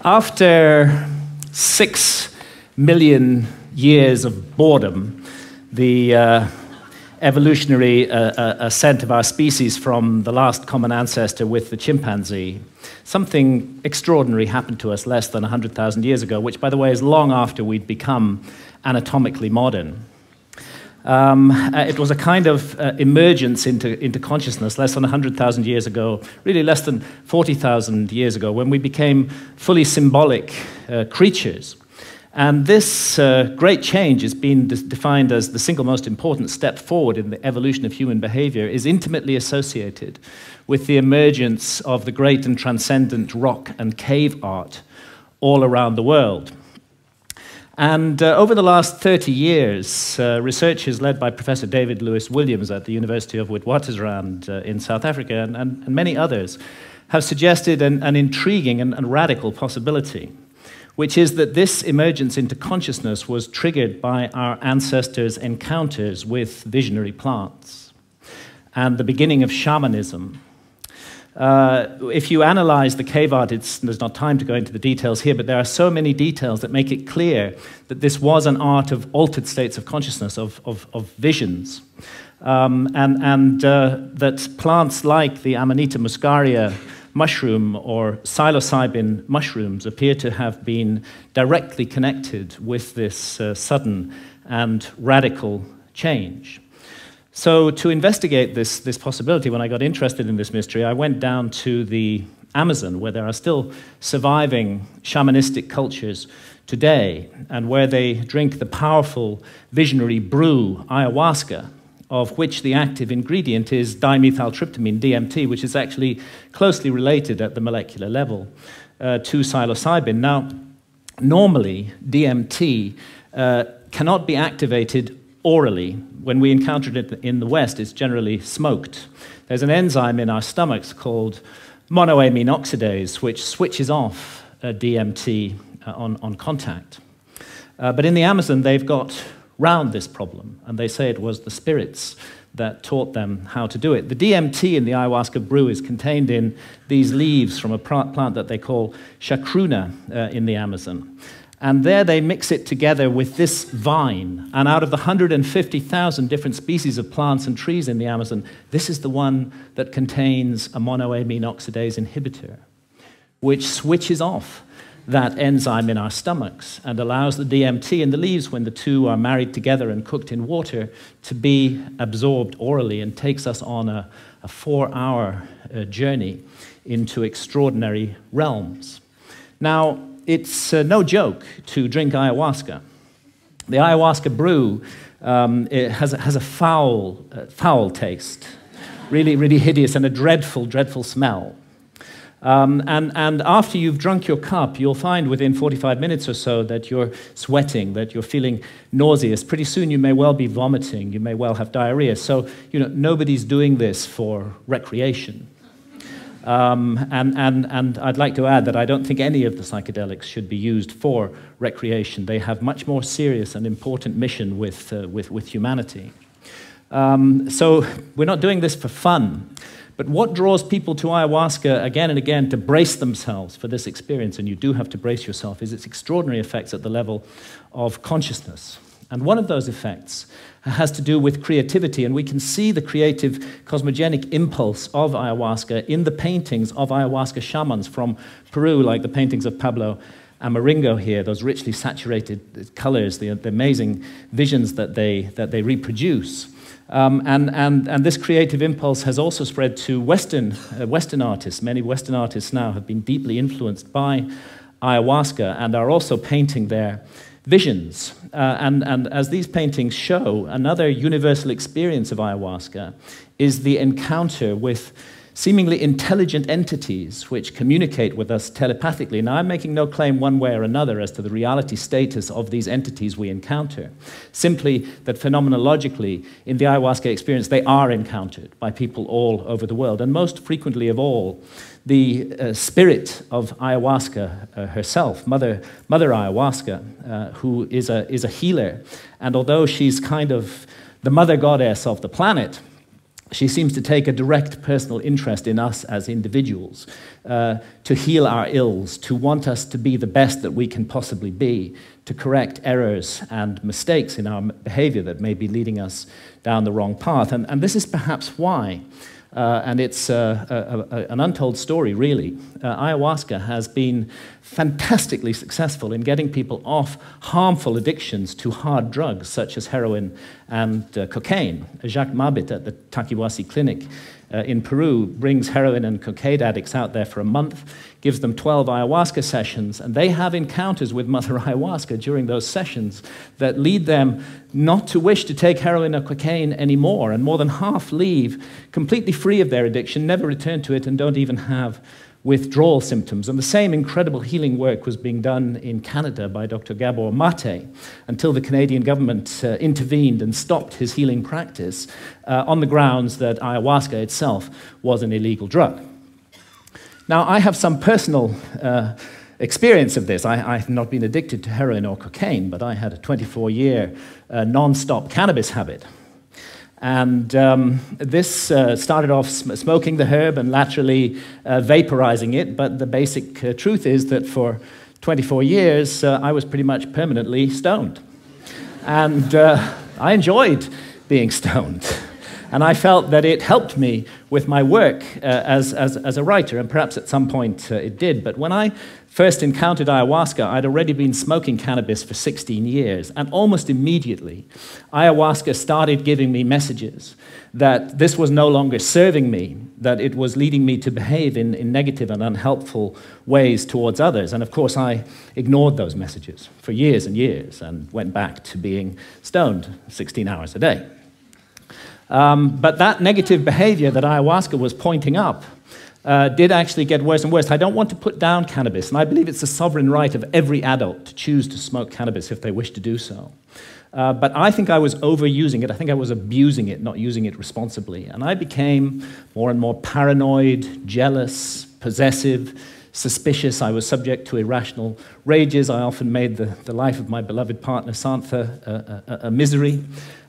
After 6 million years of boredom, the evolutionary ascent of our species from the last common ancestor with the chimpanzee, something extraordinary happened to us less than 100,000 years ago, which, by the way, is long after we'd become anatomically modern. It was a kind of emergence into consciousness less than 100,000 years ago, really less than 40,000 years ago, when we became fully symbolic creatures. And this great change has been defined as the single most important step forward in the evolution of human behavior, is intimately associated with the emergence of the great and transcendent rock and cave art all around the world. And over the last 30 years, researchers led by Professor David Lewis Williams at the University of Witwatersrand in South Africa and many others have suggested an intriguing and radical possibility, which is that this emergence into consciousness was triggered by our ancestors' encounters with visionary plants and the beginning of shamanism. If you analyze the cave art, there's not time to go into the details here, but there are so many details that make it clear that this was an art of altered states of consciousness, of visions, and that plants like the Amanita muscaria mushroom or psilocybin mushrooms appear to have been directly connected with this sudden and radical change. So to investigate this possibility, when I got interested in this mystery, I went down to the Amazon, where there are still surviving shamanistic cultures today, and where they drink the powerful visionary brew, ayahuasca, of which the active ingredient is dimethyltryptamine, DMT, which is actually closely related at the molecular level to psilocybin. Now, normally, DMT cannot be activated orally. When we encounter it in the West, it's generally smoked. There's an enzyme in our stomachs called monoamine oxidase, which switches off DMT on contact. But in the Amazon, they've got round this problem, and they say it was the spirits that taught them how to do it. The DMT in the ayahuasca brew is contained in these leaves from a plant that they call chacruna in the Amazon. And there they mix it together with this vine. And out of the 150,000 different species of plants and trees in the Amazon, this is the one that contains a monoamine oxidase inhibitor, which switches off that enzyme in our stomachs and allows the DMT in the leaves, when the two are married together and cooked in water, to be absorbed orally and takes us on a 4-hour journey into extraordinary realms. Now, it's no joke to drink ayahuasca. The ayahuasca brew it has a foul taste, really hideous, and a dreadful smell. And after you've drunk your cup, you'll find within 45 minutes or so that you're sweating, that you're feeling nauseous. Pretty soon you may well be vomiting, you may well have diarrhea. So, nobody's doing this for recreation. And I'd like to add that I don't think any of the psychedelics should be used for recreation. They have much more serious and important mission with humanity. So we're not doing this for fun. But what draws people to ayahuasca again and again to brace themselves for this experience, and you do have to brace yourself, is its extraordinary effects at the level of consciousness. And one of those effects has to do with creativity, and we can see the creative cosmogenic impulse of ayahuasca in the paintings of ayahuasca shamans from Peru, like the paintings of Pablo Amaringo here, those richly saturated colors, the amazing visions that they reproduce. And this creative impulse has also spread to Western artists. Many Western artists now have been deeply influenced by ayahuasca and are also painting their visions. And as these paintings show, another universal experience of ayahuasca is the encounter with seemingly intelligent entities which communicate with us telepathically. Now, I'm making no claim one way or another as to the reality status of these entities we encounter, simply that phenomenologically, in the ayahuasca experience, they are encountered by people all over the world. And most frequently of all, the spirit of ayahuasca herself, Mother Ayahuasca, who is a healer. And although she's kind of the mother goddess of the planet, She seems to take a direct personal interest in us as individuals, to heal our ills, to want us to be the best that we can possibly be, to correct errors and mistakes in our behavior that may be leading us down the wrong path. And this is perhaps why, and it's an untold story, really, ayahuasca has been fantastically successful in getting people off harmful addictions to hard drugs such as heroin and cocaine. Jacques Mabit at the Taquihuasi Clinic in Peru brings heroin and cocaine addicts out there for a month, gives them 12 ayahuasca sessions, and they have encounters with Mother Ayahuasca during those sessions that lead them not to wish to take heroin or cocaine anymore, and more than half leave completely free of their addiction, never return to it, and don't even have withdrawal symptoms. And the same incredible healing work was being done in Canada by Dr. Gabor Mate until the Canadian government intervened and stopped his healing practice on the grounds that ayahuasca itself was an illegal drug. Now, I have some personal experience of this. I've not been addicted to heroin or cocaine, but I had a 24-year non-stop cannabis habit. And this started off smoking the herb and laterally vaporizing it, but the basic truth is that for 24 years, I was pretty much permanently stoned. And I enjoyed being stoned. And I felt that it helped me with my work as a writer, and perhaps at some point it did. But when I first encountered ayahuasca, I'd already been smoking cannabis for 16 years, and almost immediately, ayahuasca started giving me messages that this was no longer serving me, that it was leading me to behave in negative and unhelpful ways towards others. And of course, I ignored those messages for years and years and went back to being stoned 16 hours a day. But that negative behavior that ayahuasca was pointing up did actually get worse and worse. I don't want to put down cannabis, and I believe it's the sovereign right of every adult to choose to smoke cannabis if they wish to do so. But I think I was overusing it. I think I was abusing it, not using it responsibly. And I became more and more paranoid, jealous, possessive, suspicious. I was subject to irrational rages. I often made the life of my beloved partner, Santha, a misery.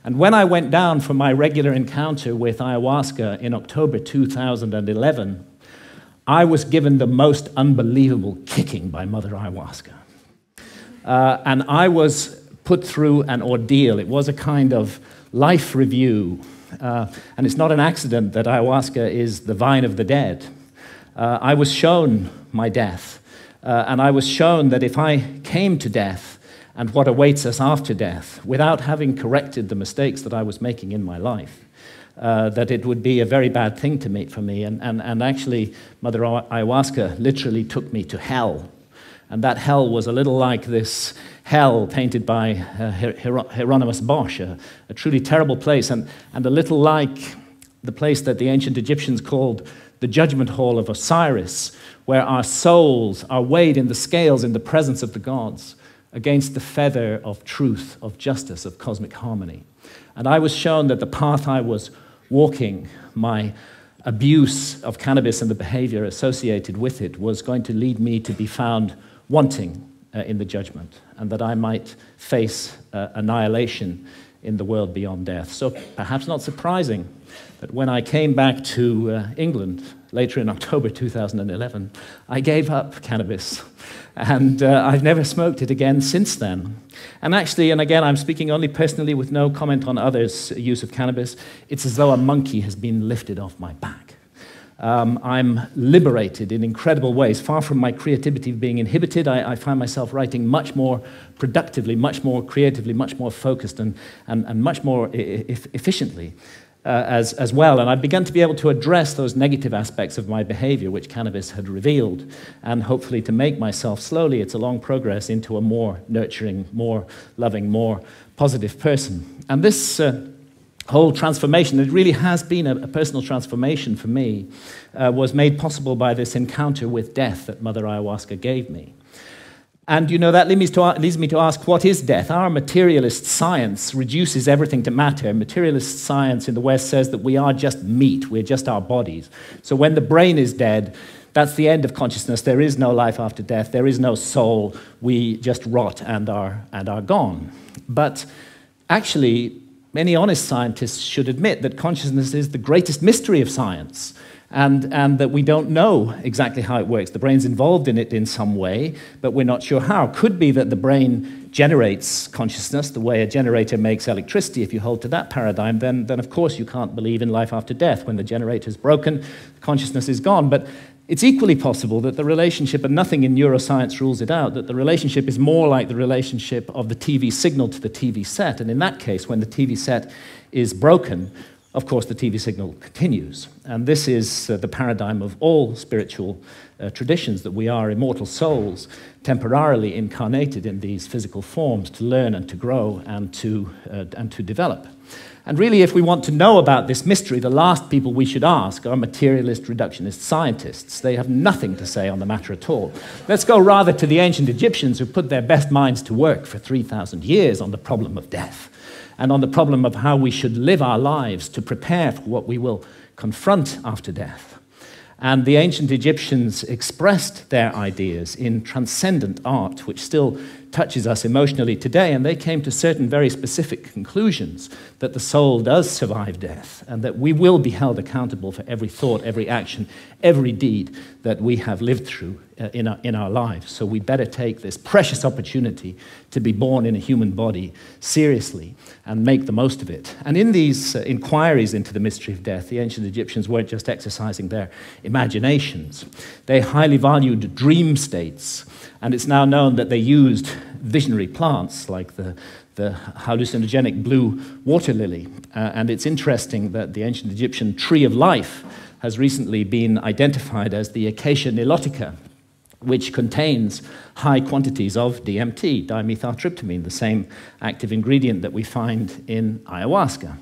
And when I went down for my regular encounter with ayahuasca in October 2011, I was given the most unbelievable kicking by Mother Ayahuasca. And I was put through an ordeal. It was a kind of life review. And it's not an accident that ayahuasca is the vine of the dead. I was shown my death. And I was shown that if I came to death and what awaits us after death, without having corrected the mistakes that I was making in my life, that it would be a very bad thing for me. And actually, Mother Ayahuasca literally took me to hell. And that hell was a little like this hell painted by Hieronymus Bosch, a truly terrible place, and a little like the place that the ancient Egyptians called the judgment hall of Osiris, where our souls are weighed in the scales in the presence of the gods against the feather of truth, of justice, of cosmic harmony. And I was shown that the path I was walking, my abuse of cannabis and the behavior associated with it, was going to lead me to be found wanting in the judgment, and that I might face annihilation in the world beyond death. So perhaps not surprising that when I came back to England later in October 2011, I gave up cannabis, and I've never smoked it again since then. And actually, and again, I'm speaking only personally with no comment on others' use of cannabis, it's as though a monkey has been lifted off my back. I'm liberated in incredible ways. Far from my creativity being inhibited, I find myself writing much more productively, much more creatively, much more focused, and much more efficiently as well. And I've begun to be able to address those negative aspects of my behavior, which cannabis had revealed, and hopefully to make myself slowly, it's a long progress, into a more nurturing, more loving, more positive person. And this whole transformation, it really has been a personal transformation for me, was made possible by this encounter with death that Mother Ayahuasca gave me. And you know, that leads me to ask, what is death? Our materialist science reduces everything to matter. Materialist science in the West says that we are just meat, we're just our bodies. So when the brain is dead, that's the end of consciousness. There is no life after death. There is no soul. We just rot and are gone. But actually, many honest scientists should admit that consciousness is the greatest mystery of science, and that we don't know exactly how it works. The brain's involved in it in some way, but we're not sure how. Could be that the brain generates consciousness the way a generator makes electricity. If you hold to that paradigm, then of course you can't believe in life after death. When the generator's broken, consciousness is gone. But it's equally possible that the relationship, and nothing in neuroscience rules it out, that the relationship is more like the relationship of the TV signal to the TV set. And in that case, when the TV set is broken, of course, the TV signal continues. And this is the paradigm of all spiritual traditions, that we are immortal souls, temporarily incarnated in these physical forms to learn and to grow and to develop. And really, if we want to know about this mystery, the last people we should ask are materialist reductionist scientists. They have nothing to say on the matter at all. Let's go rather to the ancient Egyptians, who put their best minds to work for 3,000 years on the problem of death, and on the problem of how we should live our lives to prepare for what we will confront after death. And the ancient Egyptians expressed their ideas in transcendent art, which still touches us emotionally today, and they came to certain very specific conclusions that the soul does survive death, and that we will be held accountable for every thought, every action, every deed that we have lived through in our lives. So we better take this precious opportunity to be born in a human body seriously and make the most of it. And in these inquiries into the mystery of death, the ancient Egyptians weren't just exercising their imaginations. They highly valued dream states, and it's now known that they used visionary plants like the hallucinogenic blue water lily. And it's interesting that the ancient Egyptian tree of life has recently been identified as the Acacia nilotica, which contains high quantities of DMT, dimethyltryptamine, the same active ingredient that we find in ayahuasca.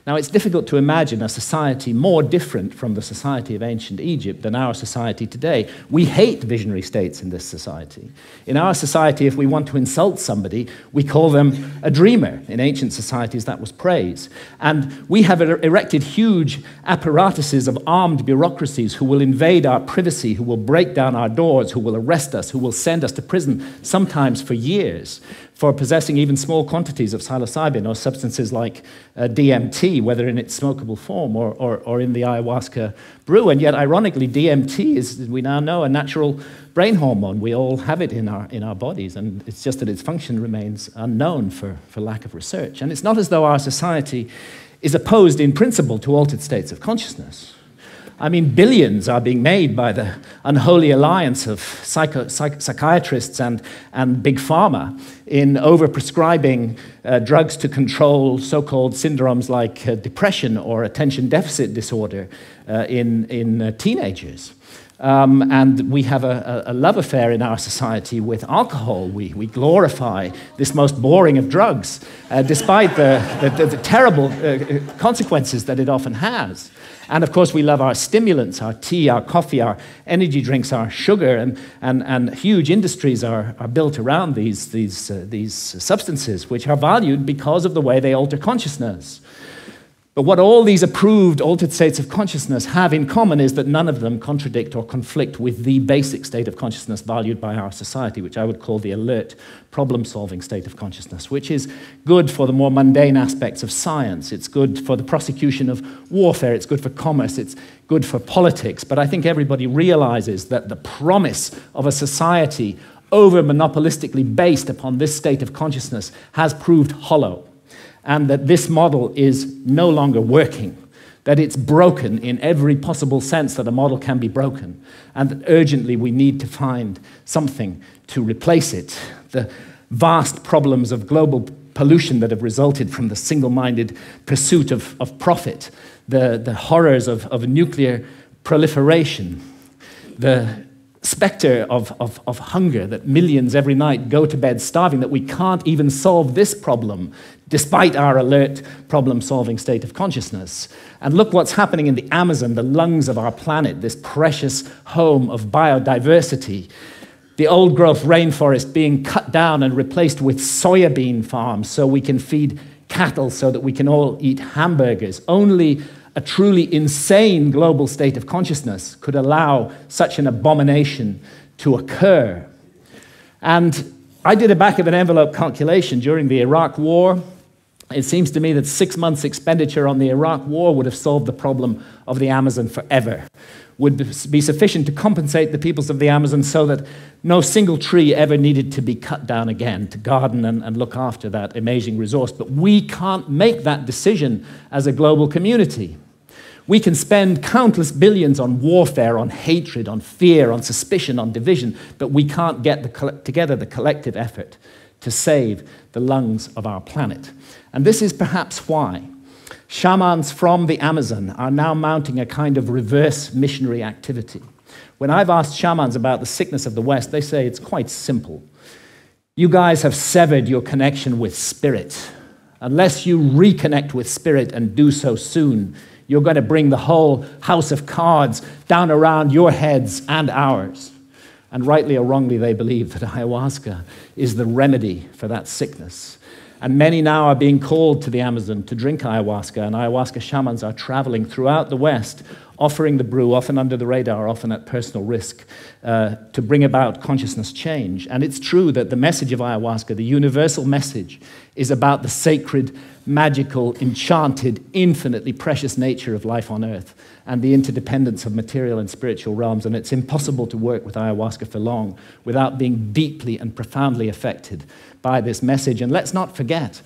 Now, it's difficult to imagine a society more different from the society of ancient Egypt than our society today. We hate visionary states in this society. In our society, if we want to insult somebody, we call them a dreamer. In ancient societies, that was praise. And we have erected huge apparatuses of armed bureaucracies who will invade our privacy, who will break down our doors, who will arrest us, who will send us to prison, sometimes for years, for possessing even small quantities of psilocybin or substances like DMT, whether in its smokable form or in the ayahuasca brew. And yet, ironically, DMT is, we now know, a natural brain hormone. We all have it in our bodies, and it's just that its function remains unknown for lack of research. And it's not as though our society is opposed in principle to altered states of consciousness. I mean, billions are being made by the unholy alliance of psychiatrists and big pharma in overprescribing drugs to control so-called syndromes like depression or attention deficit disorder in teenagers. And we have a love affair in our society with alcohol. We glorify this most boring of drugs, despite the terrible consequences that it often has. And of course, we love our stimulants, our tea, our coffee, our energy drinks, our sugar, and huge industries are built around these substances, which are valued because of the way they alter consciousness. But what all these approved altered states of consciousness have in common is that none of them contradict or conflict with the basic state of consciousness valued by our society, which I would call the alert, problem-solving state of consciousness, which is good for the more mundane aspects of science. It's good for the prosecution of warfare. It's good for commerce. It's good for politics. But I think everybody realizes that the promise of a society over-monopolistically based upon this state of consciousness has proved hollow, and that this model is no longer working, that it's broken in every possible sense that a model can be broken, and that urgently we need to find something to replace it. The vast problems of global pollution that have resulted from the single-minded pursuit of profit, the horrors of nuclear proliferation, the specter of hunger, that millions every night go to bed starving, that we can't even solve this problem despite our alert problem-solving state of consciousness. And look what's happening in the Amazon, the lungs of our planet, this precious home of biodiversity. The old-growth rainforest being cut down and replaced with soybean farms so we can feed cattle, so that we can all eat hamburgers. Only a truly insane global state of consciousness could allow such an abomination to occur. And I did a back-of-an-envelope calculation during the Iraq War. It seems to me that 6 months' expenditure on the Iraq war would have solved the problem of the Amazon forever, would be sufficient to compensate the peoples of the Amazon so that no single tree ever needed to be cut down again to garden and look after that amazing resource. But we can't make that decision as a global community. We can spend countless billions on warfare, on hatred, on fear, on suspicion, on division, but we can't get together the collective effort to save the lungs of our planet. And this is perhaps why shamans from the Amazon are now mounting a kind of reverse missionary activity. When I've asked shamans about the sickness of the West, they say it's quite simple. You guys have severed your connection with spirit. Unless you reconnect with spirit and do so soon, you're going to bring the whole house of cards down around your heads and ours. And rightly or wrongly, they believe that ayahuasca is the remedy for that sickness. And many now are being called to the Amazon to drink ayahuasca, and ayahuasca shamans are traveling throughout the West, offering the brew, often under the radar, often at personal risk, to bring about consciousness change. And it's true that the message of ayahuasca, the universal message, is about the sacred, magical, enchanted, infinitely precious nature of life on Earth and the interdependence of material and spiritual realms. And it's impossible to work with ayahuasca for long without being deeply and profoundly affected by this message. And let's not forget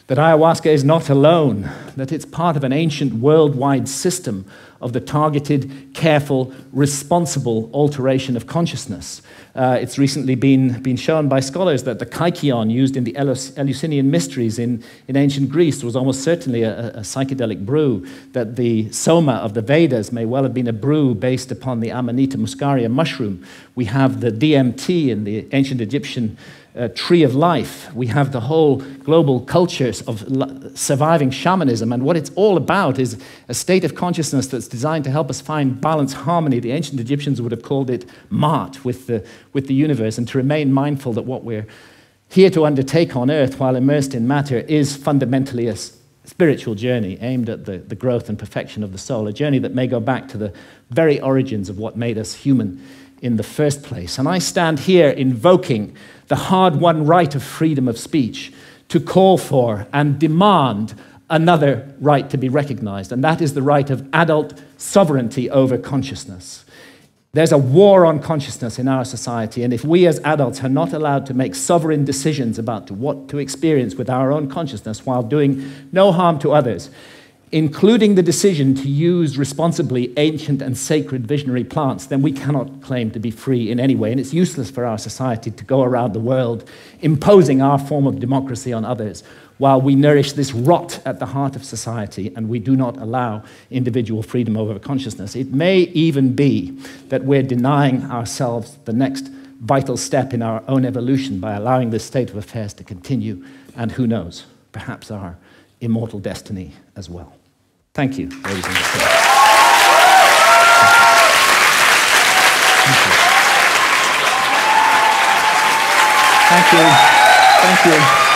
that ayahuasca is not alone, that it's part of an ancient worldwide system of the targeted, careful, responsible alteration of consciousness. It's recently been shown by scholars that the kykeon used in the Eleusinian mysteries in ancient Greece was almost certainly a psychedelic brew, that the soma of the Vedas may well have been a brew based upon the Amanita muscaria mushroom. We have the DMT in the ancient Egyptian tree of life. We have the whole global cultures of surviving shamanism, and what it's all about is a state of consciousness that's designed to help us find balance, harmony. The ancient Egyptians would have called it Ma'at, with the universe, and to remain mindful that what we're here to undertake on Earth while immersed in matter is fundamentally a spiritual journey aimed at the growth and perfection of the soul, a journey that may go back to the very origins of what made us human in the first place. And I stand here invoking the hard-won right of freedom of speech to call for and demand another right to be recognized, and that is the right of adult sovereignty over consciousness. There's a war on consciousness in our society, and if we as adults are not allowed to make sovereign decisions about what to experience with our own consciousness while doing no harm to others, including the decision to use responsibly ancient and sacred visionary plants, then we cannot claim to be free in any way. And it's useless for our society to go around the world imposing our form of democracy on others while we nourish this rot at the heart of society and we do not allow individual freedom over consciousness. It may even be that we're denying ourselves the next vital step in our own evolution by allowing this state of affairs to continue, and who knows, perhaps our immortal destiny as well. Thank you, ladies and gentlemen. Thank you. Thank you.